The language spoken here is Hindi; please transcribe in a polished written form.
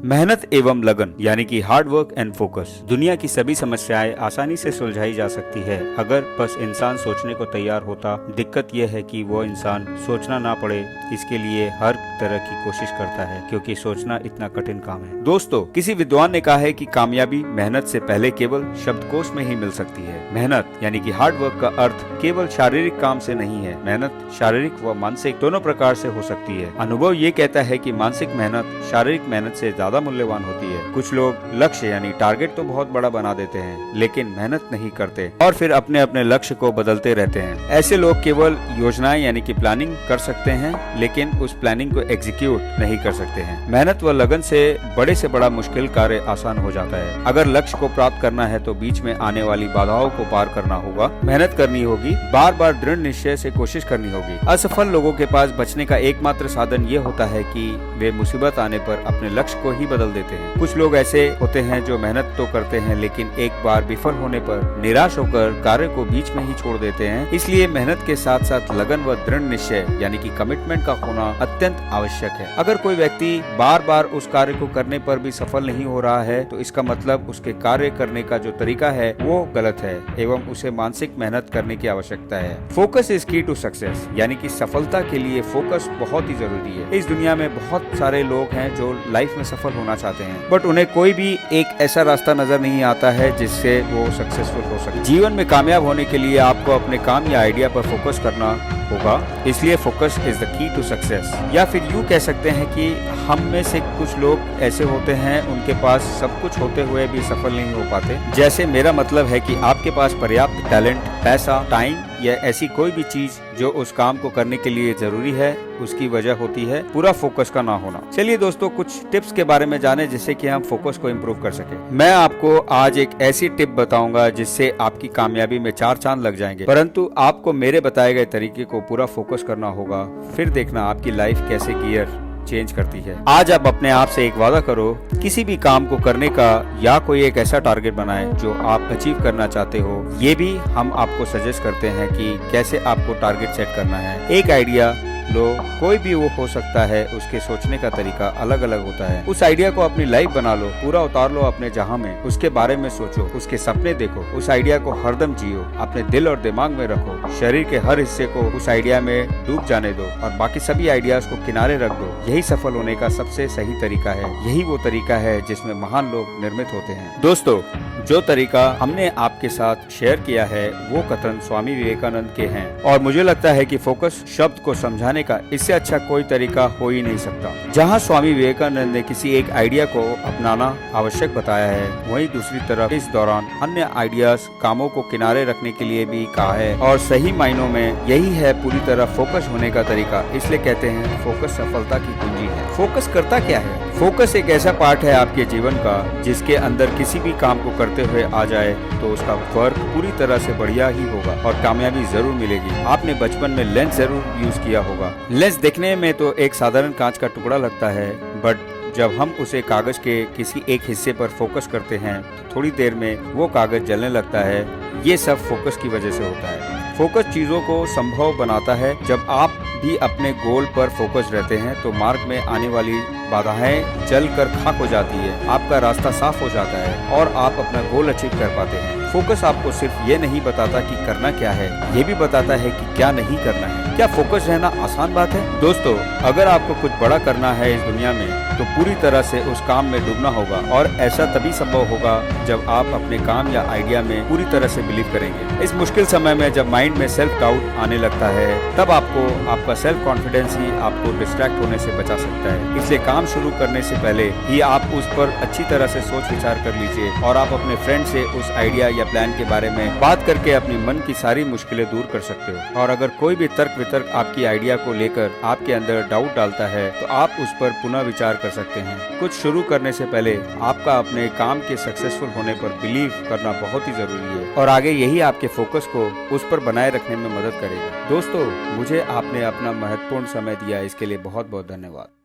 मेहनत एवं लगन यानी कि हार्ड वर्क एंड फोकस दुनिया की सभी समस्याएं आसानी से सुलझाई जा सकती है अगर बस इंसान सोचने को तैयार होता। दिक्कत यह है कि वो इंसान सोचना ना पड़े, इसके लिए हर तरह की कोशिश करता है क्योंकि सोचना इतना कठिन काम है। दोस्तों, किसी विद्वान ने कहा है कि कामयाबी मेहनत से पहले केवल शब्दकोश में ही मिल सकती है। मेहनत यानी कि हार्ड वर्क का अर्थ केवल शारीरिक काम से नहीं है। मेहनत शारीरिक व मानसिक दोनों प्रकार से हो सकती है। अनुभव ये कहता है कि मानसिक मेहनत शारीरिक मेहनत से ज्यादा मूल्यवान होती है। कुछ लोग लक्ष्य यानी टारगेट तो बहुत बड़ा बना देते हैं लेकिन मेहनत नहीं करते और फिर अपने अपने लक्ष्य को बदलते रहते हैं। ऐसे लोग केवल योजनाएं यानी कि प्लानिंग कर सकते हैं लेकिन उस प्लानिंग को एग्जीक्यूट नहीं कर सकते हैं। मेहनत व लगन से बड़ा मुश्किल कार्य आसान हो जाता है। अगर लक्ष्य को प्राप्त करना है तो बीच में आने वाली बाधाओं को पार करना होगा, मेहनत करनी होगी, बार बार दृढ़ निश्चय से कोशिश करनी होगी। असफल लोगों के पास बचने का एकमात्र साधन ये होता है कि वे मुसीबत आने पर अपने लक्ष्य को ही बदल देते हैं। कुछ लोग ऐसे होते हैं जो मेहनत तो करते हैं लेकिन एक बार विफल होने पर निराश होकर कार्य को बीच में ही छोड़ देते हैं। इसलिए मेहनत के साथ साथ लगन व दृढ़ निश्चय यानी कि कमिटमेंट का होना अत्यंत आवश्यक है। अगर कोई व्यक्ति बार बार उस कार्य को करने पर भी सफल नहीं हो रहा है तो इसका मतलब उसके कार्य करने का जो तरीका है वो गलत है एवं उसे मानसिक मेहनत करने की आवश्यकता है। फोकस इज की टू सक्सेस यानी कि सफलता के लिए फोकस बहुत ही जरूरी है। इस दुनिया में बहुत सारे लोग हैं जो लाइफ में सफल होना चाहते हैं बट उन्हें कोई भी एक ऐसा रास्ता नजर नहीं आता है जिससे वो सक्सेसफुल हो सके। जीवन में कामयाब होने के लिए आपको अपने काम या आइडिया पर फोकस करना होगा, इसलिए focus is the key to success. या फिर यूँ कह सकते हैं कि हम में से कुछ लोग ऐसे होते हैं उनके पास सब कुछ होते हुए भी सफल नहीं हो पाते। जैसे मेरा मतलब है कि आपके पास पर्याप्त टैलेंट, पैसा, टाइम या ऐसी कोई भी चीज जो उस काम को करने के लिए जरूरी है उसकी वजह होती है पूरा फोकस का ना होना। चलिए दोस्तों, कुछ टिप्स के बारे में जाने जिससे कि हम फोकस को इम्प्रूव कर सके। मैं आपको आज एक ऐसी टिप बताऊंगा जिससे आपकी कामयाबी में 4 चांद लग जाएंगे, परंतु आपको मेरे बताए गए तरीके को पूरा फोकस करना होगा। फिर देखना आपकी लाइफ कैसे गियर चेंज करती है। आज आप अपने आप से एक वादा करो, किसी भी काम को करने का या कोई एक ऐसा टारगेट बनाएं जो आप अचीव करना चाहते हो। ये भी हम आपको सजेस्ट करते हैं कि कैसे आपको टारगेट सेट करना है। एक आइडिया लो, कोई भी वो हो सकता है, उसके सोचने का तरीका अलग अलग होता है। उस आइडिया को अपनी लाइफ बना लो, पूरा उतार लो अपने जहां में, उसके बारे में सोचो, उसके सपने देखो, उस आइडिया को हरदम जियो, अपने दिल और दिमाग में रखो, शरीर के हर हिस्से को उस आइडिया में डूब जाने दो और बाकी सभी आइडियाज को किनारे रख दो। यही सफल होने का सबसे सही तरीका है। यही वो तरीका है जिसमें महान लोग निर्मित होते हैं। दोस्तों, जो तरीका हमने आपके साथ शेयर किया है वो कथन स्वामी विवेकानंद के हैं और मुझे लगता है कि फोकस शब्द को समझाने का इससे अच्छा कोई तरीका हो ही नहीं सकता। जहां स्वामी विवेकानंद ने किसी एक आइडिया को अपनाना आवश्यक बताया है, वहीं दूसरी तरफ इस दौरान अन्य आइडियाज, कामों को किनारे रखने के लिए भी कहा है और सही मायनों में यही है पूरी तरह फोकस होने का तरीका। इसलिए कहते हैं फोकस सफलता की कुंजी है। फोकस करता क्या है? फोकस एक ऐसा पार्ट है आपके जीवन का जिसके अंदर किसी भी काम को करते हुए आ जाए तो उसका वर्क पूरी तरह से बढ़िया ही होगा और कामयाबी जरूर मिलेगी। आपने बचपन में लेंस जरूर यूज किया होगा। लेंस देखने में तो एक साधारण कांच का टुकड़ा लगता है बट जब हम उसे कागज के किसी एक हिस्से पर फोकस करते हैं तो थोड़ी देर में वो कागज जलने लगता है। ये सब फोकस की वजह से होता है। फोकस चीजों को संभव बनाता है। जब आप भी अपने गोल पर फोकस रहते हैं तो मार्ग में आने वाली बाधाएं जल कर खाक हो जाती है, आपका रास्ता साफ हो जाता है और आप अपना गोल अचीव कर पाते हैं। फोकस आपको सिर्फ ये नहीं बताता कि करना क्या है, ये भी बताता है कि क्या नहीं करना है। क्या फोकस रहना आसान बात है? दोस्तों, अगर आपको कुछ बड़ा करना है इस दुनिया में तो पूरी तरह से उस काम में डूबना होगा और ऐसा तभी संभव होगा जब आप अपने काम या आइडिया में पूरी तरह से बिलीव करेंगे। इस मुश्किल समय में जब माइंड में सेल्फ डाउट आने लगता है तब आपका सेल्फ कॉन्फिडेंस ही आपको डिस्ट्रैक्ट होने से बचा सकता है। इसलिए काम शुरू करने से पहले ही आप उस पर अच्छी तरह से सोच विचार कर लीजिए और आप अपने फ्रेंड से उस आइडिया या प्लान के बारे में बात करके अपनी मन की सारी मुश्किलें दूर कर सकते हो। और अगर कोई भी तर्क वितर्क आपकी आइडिया को लेकर आपके अंदर डाउट डालता है तो आप उस पर पुनः विचार कर सकते हैं। कुछ शुरू करने से पहले आपका अपने काम के सक्सेसफुल होने पर बिलीव करना बहुत ही जरूरी है और आगे यही आपके फोकस को उस पर बनाए रखने में मदद करेगा। दोस्तों, मुझे आपने अपना महत्वपूर्ण समय दिया, इसके लिए बहुत बहुत धन्यवाद।